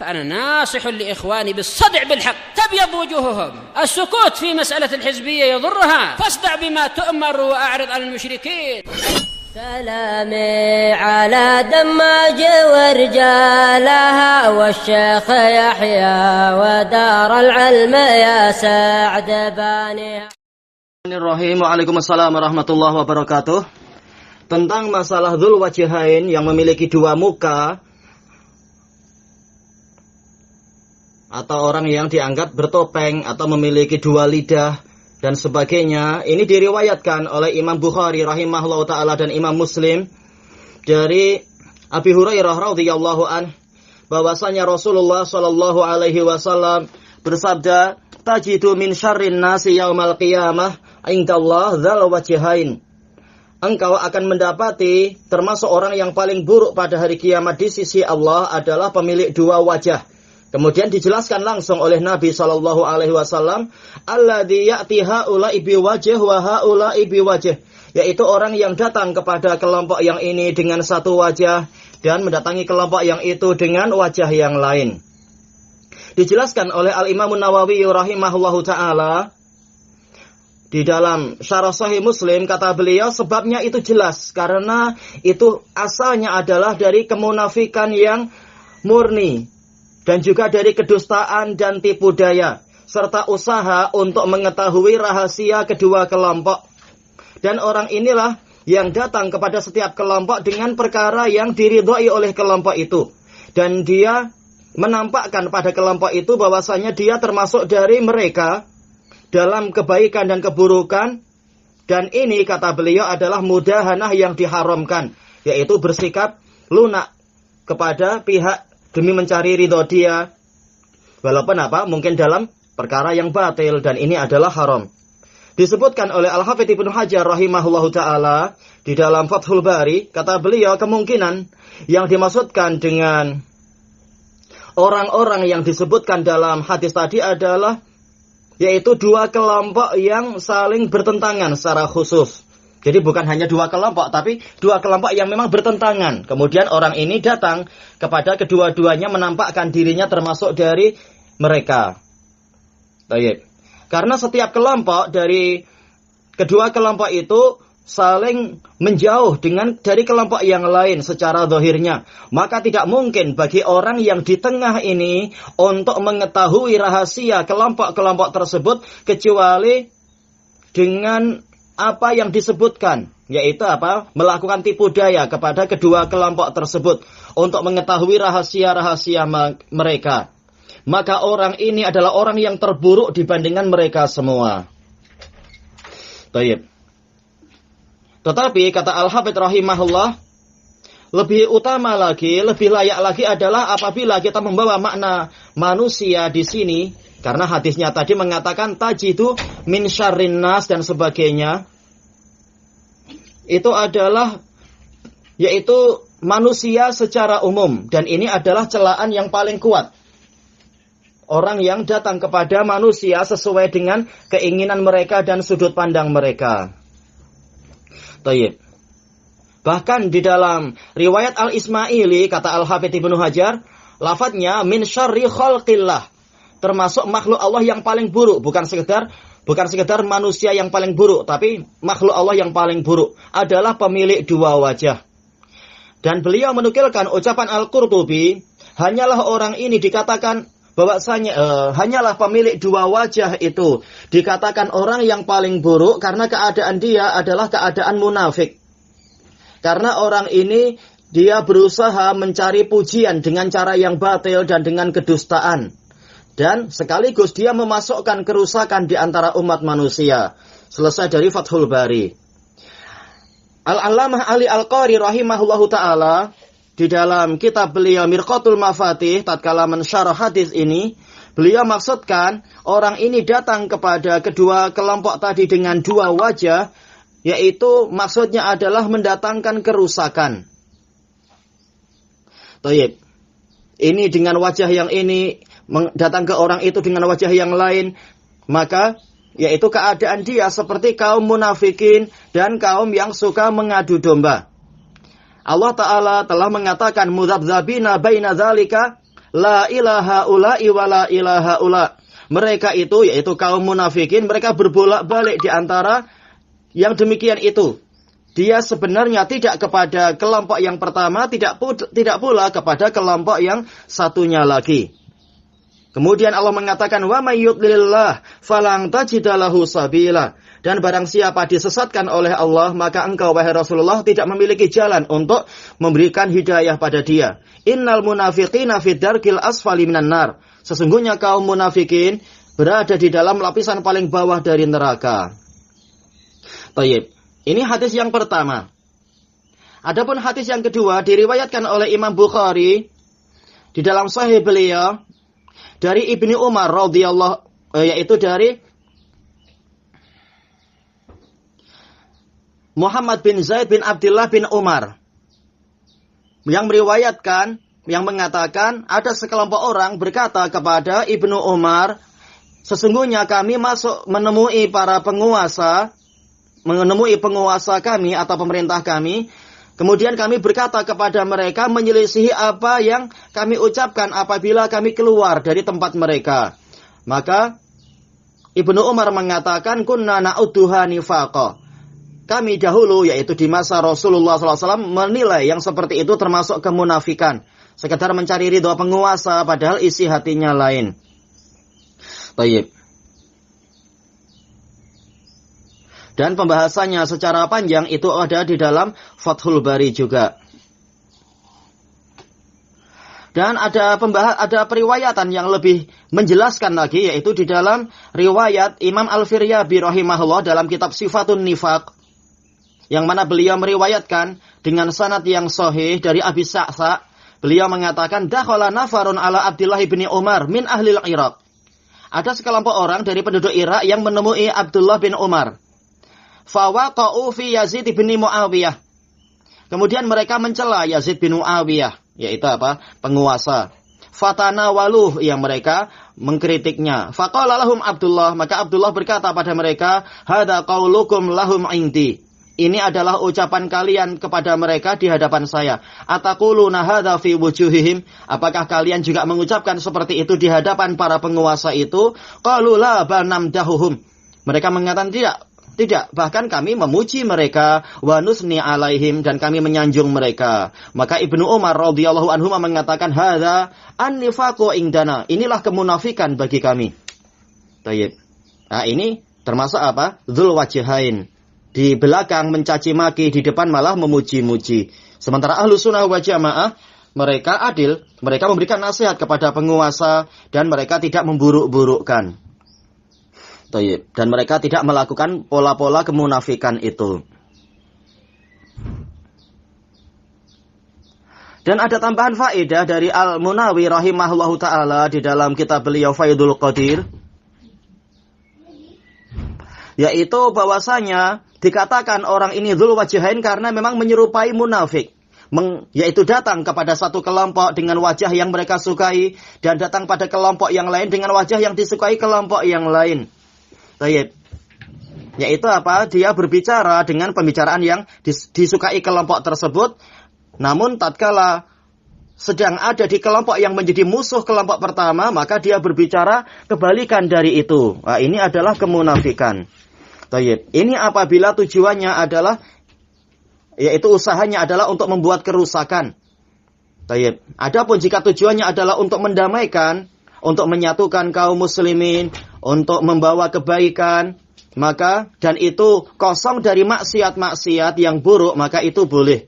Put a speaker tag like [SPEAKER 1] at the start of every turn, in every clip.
[SPEAKER 1] فأنا ناصح لإخواني بالصدع بالحق تبيض وجوههم. السكوت في مسألة الحزبية يضرها، فاصدع بما تؤمر وأعرض عن المشركين.
[SPEAKER 2] سلامي على دماج ورجالها والشيخ يحيى ودار العلم يا سعد بانيها.
[SPEAKER 3] Waalaikumsalam warahmatullahi wabarakatuh. Tentang masalah dzul wajhain yang memiliki dua muka, atau orang yang dianggap bertopeng atau memiliki dua lidah dan sebagainya. Ini diriwayatkan oleh Imam Bukhari rahimahullahu taala dan Imam Muslim dari Abi Hurairah radhiyallahu an bahwasanya Rasulullah sallallahu alaihi wasallam bersabda, "Tajidu min syarrin nasi yaumal qiyamah indallah dzal wajhain." Engkau akan mendapati termasuk orang yang paling buruk pada hari kiamat di sisi Allah adalah pemilik dua wajah. Kemudian dijelaskan langsung oleh Nabi sallallahu alaihi wasallam, alladzi ya'ti haula'i biwajh wa haula'i biwajh, yaitu orang yang datang kepada kelompok yang ini dengan satu wajah dan mendatangi kelompok yang itu dengan wajah yang lain. Dijelaskan oleh Al-Imam Nawawi rahimahullahu taala di dalam Syarah Sahih Muslim, kata beliau, sebabnya itu jelas karena itu asalnya adalah dari kemunafikan yang murni dan juga dari kedustaan dan tipu daya serta usaha untuk mengetahui rahasia kedua kelompok. Dan orang inilah yang datang kepada setiap kelompok dengan perkara yang diridhoi oleh kelompok itu, dan dia menampakkan pada kelompok itu bahwasanya dia termasuk dari mereka dalam kebaikan dan keburukan. Dan ini, kata beliau, adalah mudahanah yang diharamkan, yaitu bersikap lunak kepada pihak demi mencari ridho dia, walaupun mungkin dalam perkara yang batil, dan ini adalah haram. Disebutkan oleh Al-Hafidz Ibnu Hajar rahimahullahu ta'ala di dalam Fathul Bari, kata beliau, kemungkinan yang dimaksudkan dengan orang-orang yang disebutkan dalam hadis tadi adalah yaitu dua kelompok yang saling bertentangan secara khusus. Jadi bukan hanya dua kelompok, tapi dua kelompok yang memang bertentangan. Kemudian orang ini datang kepada kedua-duanya menampakkan dirinya termasuk dari mereka. Baik. Karena setiap kelompok dari kedua kelompok itu saling menjauh dari kelompok yang lain secara zahirnya, maka tidak mungkin bagi orang yang di tengah ini untuk mengetahui rahasia kelompok-kelompok tersebut kecuali dengan apa yang disebutkan, yaitu melakukan tipu daya kepada kedua kelompok tersebut untuk mengetahui rahasia-rahasia mereka. Maka orang ini adalah orang yang terburuk dibandingkan mereka semua. Baik. Tetapi kata Al-Hafidz rahimahullah, lebih utama lagi, lebih layak lagi adalah apabila kita membawa makna manusia di sini, karena hadisnya tadi mengatakan tajidu min syarrin nas dan sebagainya. Itu adalah yaitu manusia secara umum, dan ini adalah celaan yang paling kuat. Orang yang datang kepada manusia sesuai dengan keinginan mereka dan sudut pandang mereka. Tayyib. Bahkan di dalam riwayat Al-Ismaili, kata Al-Hafidz Ibnu Hajar, lafadznya min syarri khalqillah, termasuk makhluk Allah yang paling buruk, bukan sekedar manusia yang paling buruk, tapi makhluk Allah yang paling buruk adalah pemilik dua wajah. Dan beliau menukilkan ucapan Al-Qurtubi, hanyalah orang ini dikatakan bahwasanya hanyalah pemilik dua wajah itu dikatakan orang yang paling buruk karena keadaan dia adalah keadaan munafik. Karena orang ini dia berusaha mencari pujian dengan cara yang batil dan dengan kedustaan. Dan sekaligus dia memasukkan kerusakan di antara umat manusia. Selesai dari Fathul Bari. Al-Allamah Ali Al-Qari rahimahullahu ta'ala di dalam kitab beliau Mirqatul Mafatih, tatkala mensyarah hadis ini, beliau maksudkan orang ini datang kepada kedua kelompok tadi dengan dua wajah, yaitu maksudnya adalah mendatangkan kerusakan. Tayyib. Ini dengan wajah yang ini, datang ke orang itu dengan wajah yang lain, maka yaitu keadaan dia seperti kaum munafikin dan kaum yang suka mengadu domba. Allah Ta'ala telah mengatakan mudzabdzabina baina dzalika la ilaha ula'i wa la ilaha ula. Mereka itu, yaitu kaum munafikin, mereka berbolak-balik di antara yang demikian itu. Dia sebenarnya tidak kepada kelompok yang pertama, tidak pula kepada kelompok yang satunya lagi. Kemudian Allah mengatakan, wa may yudlilillah falan tajida lahu sabila. Dan barang siapa disesatkan oleh Allah, maka engkau wahai Rasulullah tidak memiliki jalan untuk memberikan hidayah pada dia. Innal munafiqina fid darkil asfali minan nar. Sesungguhnya kaum munafikin berada di dalam lapisan paling bawah dari neraka. Baik. Ini hadis yang pertama. Adapun hadis yang kedua diriwayatkan oleh Imam Bukhari di dalam sahih beliau dari Ibnu Umar radhiyallahu yaitu dari Muhammad bin Zaid bin Abdullah bin Umar yang meriwayatkan, yang mengatakan ada sekelompok orang berkata kepada Ibnu Umar, sesungguhnya kami masuk menemui penguasa kami atau pemerintah kami. Kemudian kami berkata kepada mereka menyelisihi apa yang kami ucapkan apabila kami keluar dari tempat mereka. Maka Ibnu Umar mengatakan, kunna na'udduha nifaqa. Kami dahulu, yaitu di masa Rasulullah SAW, menilai yang seperti itu termasuk kemunafikan. Sekedar mencari ridho penguasa padahal isi hatinya lain. Baik. Dan pembahasannya secara panjang itu ada di dalam Fathul Bari juga. Dan ada periwayatan yang lebih menjelaskan lagi, yaitu di dalam riwayat Imam Al-Firyabi rahimahullah dalam kitab Sifatun Nifaq, yang mana beliau meriwayatkan dengan sanad yang sahih dari Abi Sa'sa. Beliau mengatakan, dakhala nafarun ala Abdullah bin Umar min ahlil Iraq. Ada sekelompok orang dari penduduk Irak yang menemui Abdullah bin Umar. Fawaqa'u fi Yazid bin Muawiyah. Kemudian mereka mencela Yazid bin Muawiyah, yaitu apa? Penguasa. Fatanawaluh, yang mereka mengkritiknya. Faqala lahum Abdullah, maka Abdullah berkata pada mereka, hadza qaulukum lahum indi. Ini adalah ucapan kalian kepada mereka di hadapan saya. Ataquluna hadza fi wujuhihim? Apakah kalian juga mengucapkan seperti itu di hadapan para penguasa itu? Qalu la bal namdahuhum. Mereka mengatakan tidak, bahkan kami memuji mereka, wa nusni alaihim, dan kami menyanjung mereka. Maka Ibnu Umar radhiyallahu anhu mengatakan, hadza an-nifaqu indana. Inilah kemunafikan bagi kami. Baik. Nah, ini termasuk apa? Dzul wajhain. Di belakang mencaci maki, di depan malah memuji-muji. Sementara ahlu sunnah wal jamaah, mereka adil, mereka memberikan nasihat kepada penguasa, dan mereka tidak memburuk-burukkan. Dan mereka tidak melakukan pola-pola kemunafikan itu. Dan ada tambahan faedah dari Al-Munawi rahimahullahu ta'ala di dalam kitab beliau Faidul Qadir, yaitu bahwasanya dikatakan orang ini dzul wajhain karena memang menyerupai munafik. Yaitu datang kepada satu kelompok dengan wajah yang mereka sukai, dan datang pada kelompok yang lain dengan wajah yang disukai kelompok yang lain. Yaitu apa? Dia berbicara dengan pembicaraan yang disukai kelompok tersebut, namun tatkala sedang ada di kelompok yang menjadi musuh kelompok pertama, maka dia berbicara kebalikan dari itu. Nah, ini adalah kemunafikan. Ini apabila tujuannya adalah, yaitu usahanya adalah untuk membuat kerusakan. Adapun jika tujuannya adalah untuk mendamaikan, untuk menyatukan kaum muslimin, untuk membawa kebaikan, maka dan itu kosong dari maksiat-maksiat yang buruk, maka itu boleh.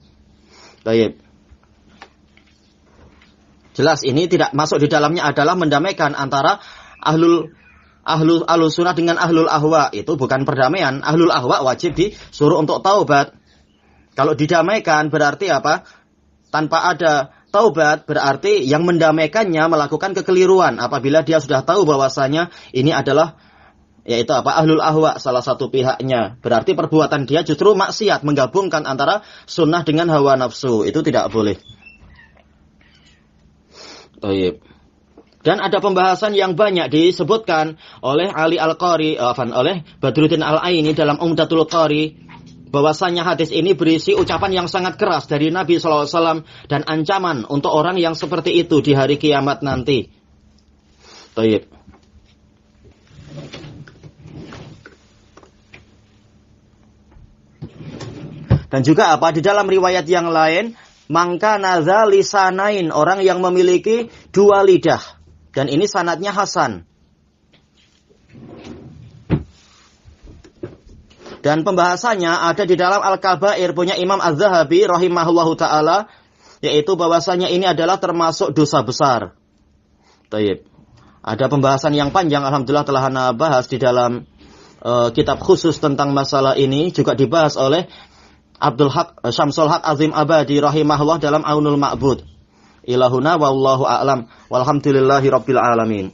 [SPEAKER 3] Jelas ini tidak masuk di dalamnya adalah mendamaikan antara ahlul sunnah dengan ahlul ahwa. Itu bukan perdamaian. Ahlul ahwa wajib disuruh untuk taubat. Kalau didamaikan berarti apa? Tanpa ada taubat berarti yang mendamaikannya melakukan kekeliruan apabila dia sudah tahu bahwasanya ini adalah, yaitu apa? Ahlul ahwa, salah satu pihaknya. Berarti perbuatan dia justru maksiat, menggabungkan antara sunnah dengan hawa nafsu. Itu tidak boleh. Dan ada pembahasan yang banyak disebutkan oleh Ali Al-Qari, oleh Badruddin Al-Aini dalam Umdatul Qari, bahwasanya hadis ini berisi ucapan yang sangat keras dari Nabi SAW dan ancaman untuk orang yang seperti itu di hari kiamat nanti. Baik. Dan juga apa di dalam riwayat yang lain, mangka naza lisanain, orang yang memiliki dua lidah, dan ini sanadnya hasan. Dan pembahasannya ada di dalam Al-Kabair punya Imam Az-Zahabi rahimahullahu taala, yaitu bahwasanya ini adalah termasuk dosa besar. Baik. Ada pembahasan yang panjang, alhamdulillah telah ana bahas di dalam kitab khusus tentang masalah ini, juga dibahas oleh Abdul Haq Syamsul Haq Azim Abadi rahimahullah dalam Aunul Ma'bud. Ilahuna wallahu a'lam walhamdulillahi rabbil alamin.